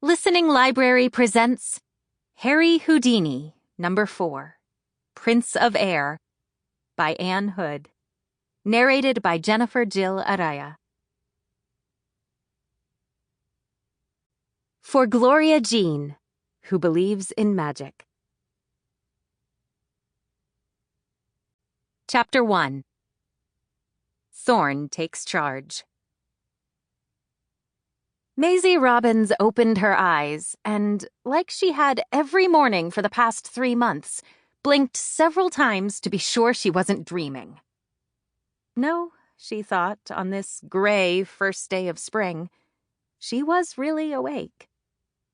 Listening Library presents Harry Houdini, Number 4, Prince of Air, by Anne Hood. Narrated by Jennifer Jill Araya. For Gloria Jean, who believes in magic. Chapter 1. Thorne takes charge. Maisie Robbins opened her eyes and, like she had every morning for the past 3 months, blinked several times to be sure she wasn't dreaming. No, she thought, on this gray first day of spring, she was really awake.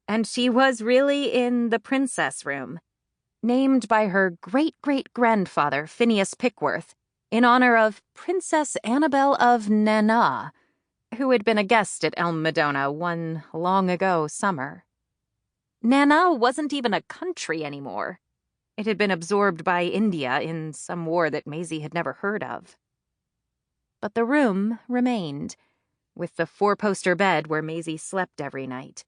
And she was really in the princess room, named by her great-great-grandfather, Phineas Pickworth, in honor of Princess Annabel of Nana, who had been a guest at Elm Medona one long-ago summer. Nana wasn't even a country anymore. It had been absorbed by India in some war that Maisie had never heard of. But the room remained, with the 4-poster bed where Maisie slept every night,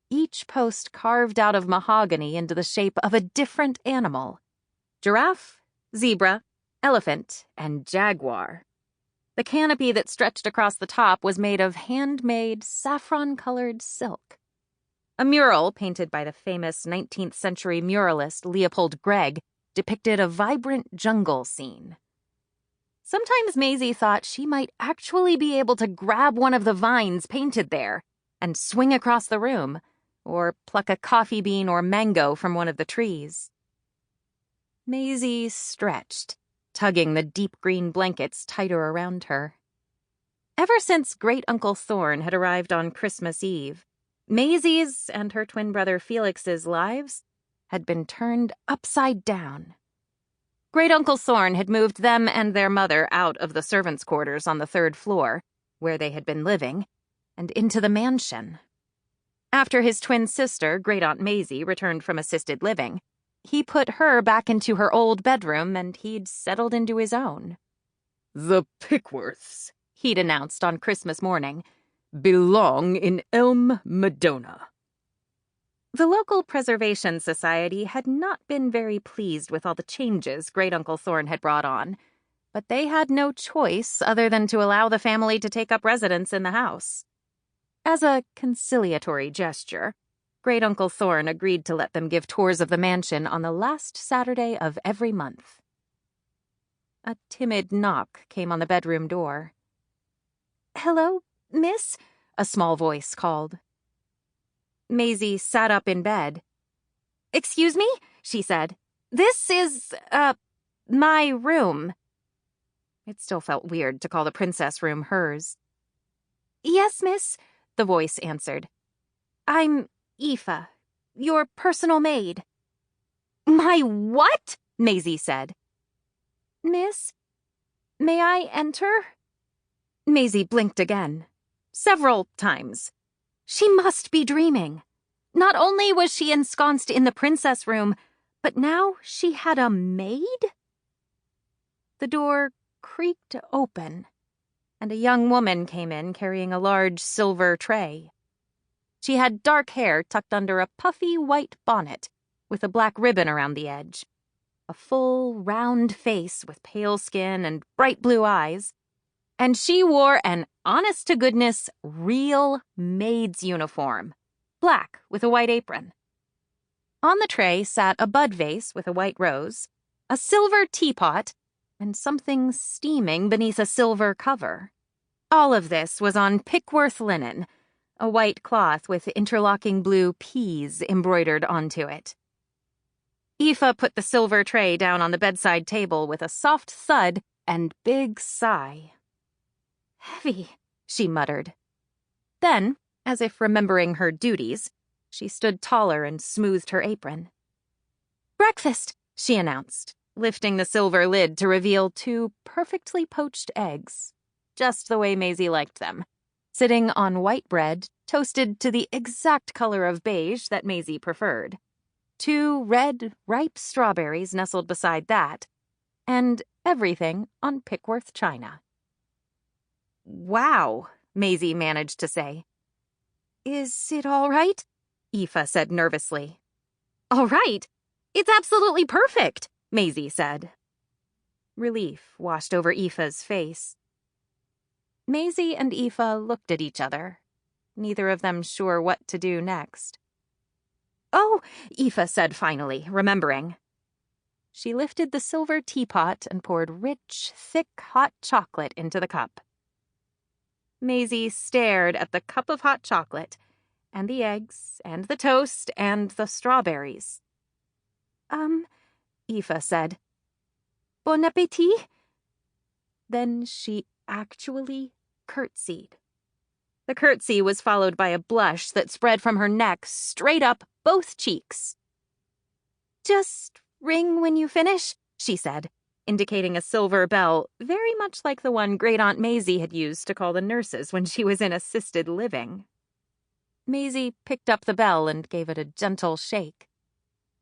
each post carved out of mahogany into the shape of a different animal: giraffe, zebra, elephant, and jaguar. The canopy that stretched across the top was made of handmade saffron-colored silk. A mural painted by the famous 19th-century muralist Leopold Gregg depicted a vibrant jungle scene. Sometimes Maisie thought she might actually be able to grab one of the vines painted there and swing across the room, or pluck a coffee bean or mango from one of the trees. Maisie stretched, tugging the deep green blankets tighter around her. Ever since Great-Uncle Thorne had arrived on Christmas Eve, Maisie's and her twin brother Felix's lives had been turned upside down. Great-Uncle Thorne had moved them and their mother out of the servants' quarters on the 3rd floor, where they had been living, and into the mansion. After his twin sister, Great-Aunt Maisie, returned from assisted living, he put her back into her old bedroom and he'd settled into his own. "The Pickworths," he'd announced on Christmas morning, "belong in Elm Medona." The local preservation society had not been very pleased with all the changes Great-Uncle Thorne had brought on, but they had no choice other than to allow the family to take up residence in the house. As a conciliatory gesture, Great-Uncle Thorne agreed to let them give tours of the mansion on the last Saturday of every month. A timid knock came on the bedroom door. "Hello, miss?" a small voice called. Maisie sat up in bed. "Excuse me?" she said. "This is, my room." It still felt weird to call the princess room hers. "Yes, miss," the voice answered. "I'm Aoife, your personal maid." "My what?" Maisie said. "Miss, may I enter?" Maisie blinked again, several times. She must be dreaming. Not only was she ensconced in the princess room, but now she had a maid? The door creaked open, and a young woman came in carrying a large silver tray. She had dark hair tucked under a puffy white bonnet with a black ribbon around the edge, a full, round face with pale skin and bright blue eyes, and she wore an honest-to-goodness, real maid's uniform, black with a white apron. On the tray sat a bud vase with a white rose, a silver teapot, and something steaming beneath a silver cover. All of this was on Pickworth linen, a white cloth with interlocking blue peas embroidered onto it. Aoife put the silver tray down on the bedside table with a soft thud and big sigh. "Heavy," she muttered. Then, as if remembering her duties, she stood taller and smoothed her apron. "Breakfast," she announced, lifting the silver lid to reveal 2 perfectly poached eggs, just the way Maisie liked them, sitting on white bread toasted to the exact color of beige that Maisie preferred, 2 red, ripe strawberries nestled beside that, and everything on Pickworth china. "Wow," Maisie managed to say. "Is it all right?" Aoife said nervously. All right. It's absolutely perfect, Maisie said. Relief washed over Aoife's face. Maisie and Aoife looked at each other, neither of them sure what to do next. Oh, Aoife said finally, remembering. She lifted the silver teapot and poured rich, thick, hot chocolate into the cup. Maisie stared at the cup of hot chocolate, and the eggs, and the toast, and the strawberries. Aoife said. Bon appétit? Then she actually curtsied. The curtsy was followed by a blush that spread from her neck straight up both cheeks. Just ring when you finish, she said, indicating a silver bell very much like the one Great-Aunt Maisie had used to call the nurses when she was in assisted living. Maisie picked up the bell and gave it a gentle shake.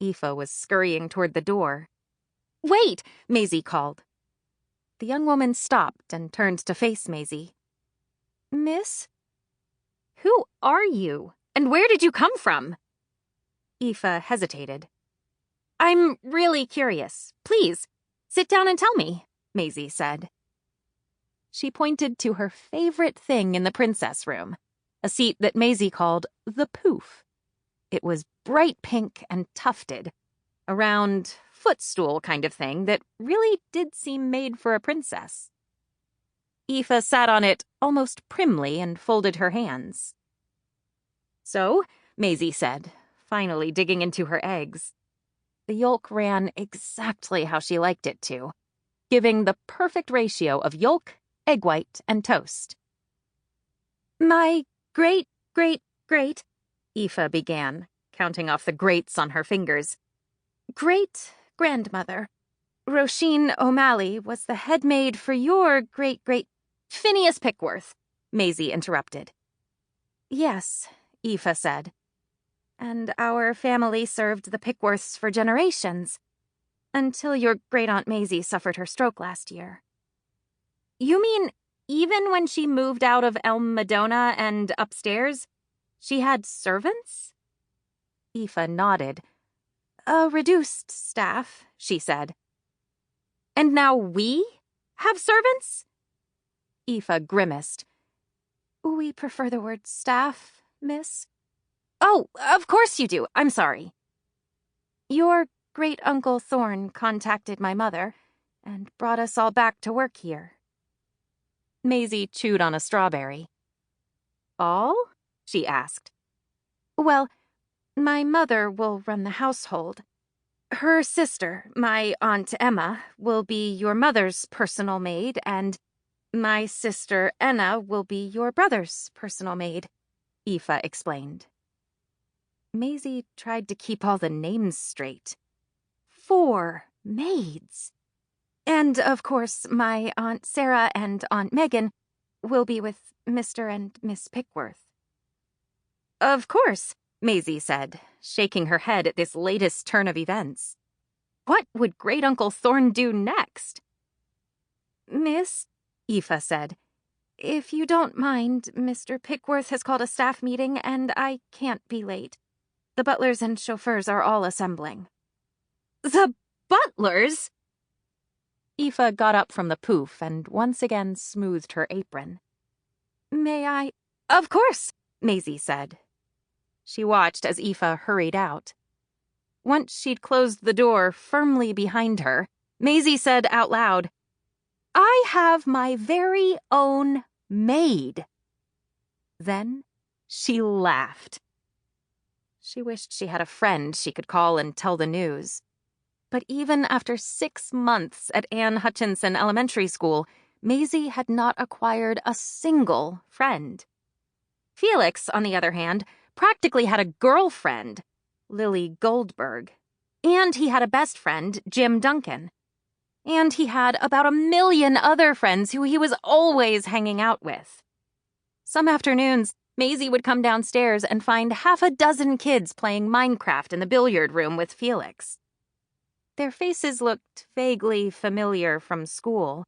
Aoife was scurrying toward the door. Wait, Maisie called. The young woman stopped and turned to face Maisie. Miss? Who are you, and where did you come from? Aoife hesitated. I'm really curious. Please, sit down and tell me, Maisie said. She pointed to her favorite thing in the princess room, a seat that Maisie called the poof. It was bright pink and tufted, a round footstool kind of thing that really did seem made for a princess. Aoife sat on it almost primly and folded her hands. So, Maisie said, finally digging into her eggs. The yolk ran exactly how she liked it to, giving the perfect ratio of yolk, egg white, and toast. My great, Aoife began, counting off the greats on her fingers. Great-grandmother, Roisin O'Malley, was the head maid for your great-great... Phineas Pickworth, Maisie interrupted. Yes, Aoife said. And our family served the Pickworths for generations, until your great-aunt Maisie suffered her stroke last year. You mean even when she moved out of Elm Medona and upstairs, she had servants? Aoife nodded. A reduced staff, she said. And now we have servants? Aoife grimaced. We prefer the word staff, miss. Oh, of course you do. I'm sorry. Your Great-Uncle Thorne contacted my mother and brought us all back to work here. Maisie chewed on a strawberry. All? She asked. Well, my mother will run the household. Her sister, my Aunt Emma, will be your mother's personal maid, and my sister Enna will be your brother's personal maid, Aoife explained. Maisie tried to keep all the names straight. 4 maids. And, of course, my Aunt Sarah and Aunt Megan will be with Mr. and Miss Pickworth. Of course, Maisie said, shaking her head at this latest turn of events. What would Great-Uncle Thorne do next? Miss, Aoife said, if you don't mind, Mr. Pickworth has called a staff meeting and I can't be late. The butlers and chauffeurs are all assembling. The butlers? Aoife got up from the poof and once again smoothed her apron. May I? Of course, Maisie said. She watched as Aoife hurried out. Once she'd closed the door firmly behind her, Maisie said out loud, I have my very own maid. Then she laughed. She wished she had a friend she could call and tell the news. But even after 6 months at Anne Hutchinson Elementary School, Maisie had not acquired a single friend. Felix, on the other hand, practically had a girlfriend, Lily Goldberg. And he had a best friend, Jim Duncan. And he had about 1 million other friends who he was always hanging out with. Some afternoons, Maisie would come downstairs and find 6 kids playing Minecraft in the billiard room with Felix. Their faces looked vaguely familiar from school,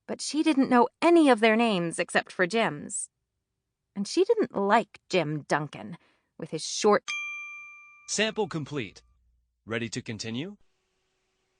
but she didn't know any of their names except for Jim's. And she didn't like Jim Duncan, with his short Sample complete. Ready to continue?